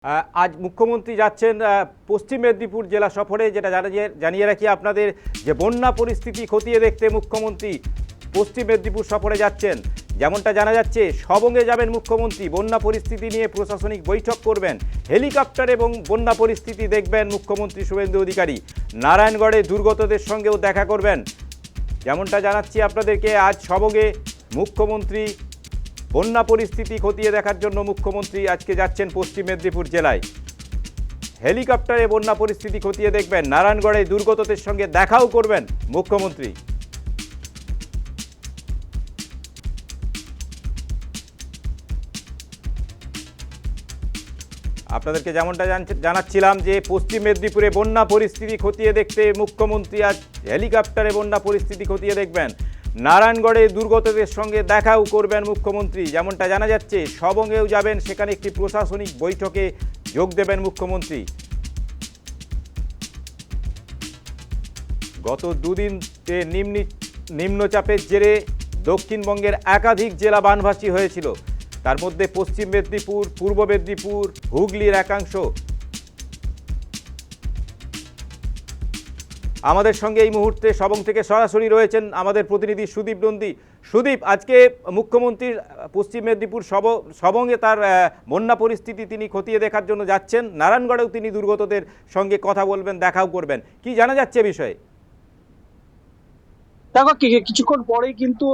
আজ মুখ্যমন্ত্রী যাচ্ছেন পশ্চিম মেদিনীপুর জেলা সফরে, যেটা জানিয়ে রাখি আপনাদের যে বন্যা পরিস্থিতি খতিয়ে দেখতে মুখ্যমন্ত্রী পশ্চিম মেদিনীপুর সফরে যাচ্ছেন। যেমনটা জানা যাচ্ছে, সবঙ্গে যাবেন মুখ্যমন্ত্রী, বন্যা পরিস্থিতি নিয়ে প্রশাসনিক বৈঠক করবেন, হেলিকপ্টার এবং বন্যা পরিস্থিতি দেখবেন মুখ্যমন্ত্রী শুভেন্দু অধিকারী। নারায়ণগড়ে দুর্গতদের সঙ্গেও দেখা করবেন। যেমনটা জানাচ্ছি আপনাদেরকে, আজ সবঙ্গে মুখ্যমন্ত্রী বন্যা পরিস্থিতি খতিয়ে দেখার জন্য মুখ্যমন্ত্রী আজকে যাচ্ছেন পশ্চিম মেদিনীপুর জেলায়। হেলিকপ্টারে বন্যা পরিস্থিতি খতিয়ে দেখবেন, নারায়ণগড়ে দুর্গতদের সঙ্গে দেখাও করবেন মুখ্যমন্ত্রী। আপনাদেরকে যেমনটা জানাচ্ছিলাম যে পশ্চিম মেদিনীপুরে বন্যা পরিস্থিতি খতিয়ে দেখতে মুখ্যমন্ত্রী আজ হেলিকপ্টারে বন্যা পরিস্থিতি খতিয়ে দেখবেন, নারায়ণগড়ে দুর্গতদের সঙ্গে দেখাও করবেন মুখ্যমন্ত্রী। যেমনটা জানা যাচ্ছে, সবঙ্গেও যাবেন, সেখানে একটি প্রশাসনিক বৈঠকে যোগ দেবেন মুখ্যমন্ত্রী। গত দুদিন নিম্নচাপের জেরে দক্ষিণবঙ্গের একাধিক জেলা বানভাসী হয়েছিল, তার মধ্যে পশ্চিম মেদিনীপুর, পূর্ব মেদিনীপুর, হুগলির একাংশ। আমাদের সঙ্গে এই মুহূর্তে সবং থেকে সরাসরি রয়েছেন আমাদের প্রতিনিধি সুদীপ নন্দী। সুদীপ, আজকে মুখ্যমন্ত্রীর পশ্চিম মেদিনীপুর সবঙ্গে তার বন্যা পরিস্থিতি তিনি খতিয়ে দেখার জন্য যাচ্ছেন, নারায়ণগড়েও তিনি দুর্গতদের সঙ্গে কথা বলবেন, দেখাও করবেন। কি জানা যাচ্ছে বিষয়ে? দেখো, কিছুক্ষণ পরেই কিন্তু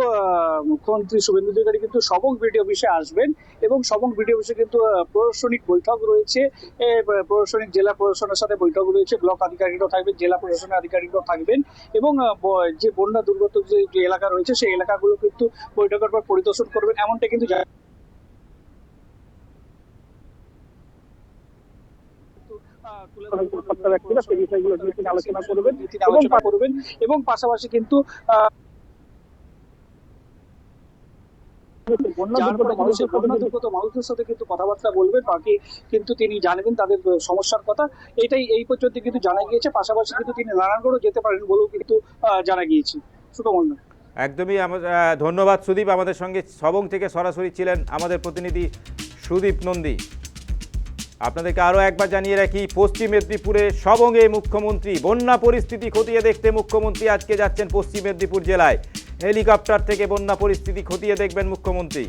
মুখ্যমন্ত্রী শুভেন্দু অধিকারী কিন্তু সবং বিডিও অফিসে আসবেন এবং সবং বিডিও অফিসে কিন্তু প্রশাসনিক বৈঠক রয়েছে। প্রশাসনিক জেলা প্রশাসনের সাথে বৈঠক রয়েছে, ব্লক আধিকারিকরাও থাকবেন, জেলা প্রশাসনের আধিকারিকরাও থাকবেন এবং যে বন্যা দুর্গত যে এলাকা রয়েছে সেই এলাকাগুলো কিন্তু বৈঠকের পর পরিদর্শন করবেন, এমনটা কিন্তু আলোচনা করবেন এবং পাশাপাশি কিন্তু মানুষের সাথে কিন্তু কথাবার্তা বলবেন, বাকি কিন্তু তিনি জানাবেন তাদের সমস্যার কথা। এই পর্যন্ত কিন্তু জানা গিয়েছে। পাশাপাশি কিন্তু তিনি নারায়ণগড়ও যেতে পারেন বলেও কিন্তু জানা গিয়েছে। সুতমন একদমই ধন্যবাদ সুদীপ। আমাদের সঙ্গে সবং থেকে সরাসরি ছিলেন আমাদের প্রতিনিধি সুদীপ নন্দী। আপনাদেরকে আরও একবার জানিয়ে রাখি, পশ্চিম মেদিনীপুরে সবঙ্গে মুখ্যমন্ত্রী বন্যা পরিস্থিতি খতিয়ে দেখতে মুখ্যমন্ত্রী আজকে যাচ্ছেন পশ্চিম মেদিনীপুর জেলায়। হেলিকপ্টার থেকে বন্যা পরিস্থিতি খতিয়ে দেখবেন মুখ্যমন্ত্রী।